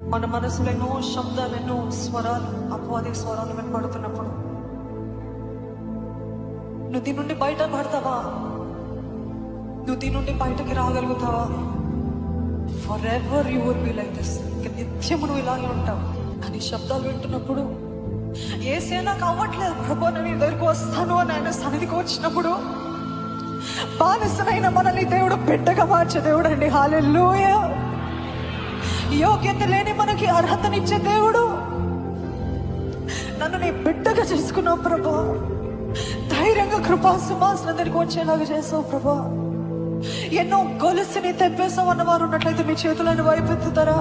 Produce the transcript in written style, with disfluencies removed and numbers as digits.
మన మనసులో ఎన్నో శబ్దాలు, ఎన్నో స్వరాలు, అపవాది స్వరాలు వినపడుతున్నప్పుడు నువ్వు దీని నుండి బయట పడతావా? నువ్వు దీని నుండి బయటకి రాగలుగుతావా? Forever you will be like this. ఇక నిత్యము నువ్వు ఇలాగే ఉంటావు. కానీ శబ్దాలు వింటున్నప్పుడు ఏసే నాకు అవ్వట్లేదు ప్రభు, నేను నీ దగ్గరికి వస్తాను అని ఆయన సన్నిధికి వచ్చినప్పుడు బానిసనైన మనల్ని దేవుడు బిడ్డగా మార్చే దేవుడు అండి. హల్లెలూయా. యోగ్యత లేని మనకి అర్హతనిచ్చే దేవుడు. నన్ను నీ బిడ్డగా చేసుకున్నావు ప్రభా. ధైర్యంగా కృపా సింహాసనం దగ్గరికి వచ్చేలాగా చేసావు ప్రభా. ఎన్నో గొలుసుని తెప్పేసావు అన్నవారు ఉన్నట్లయితే మీ చేతులను వైపెత్తుతారా?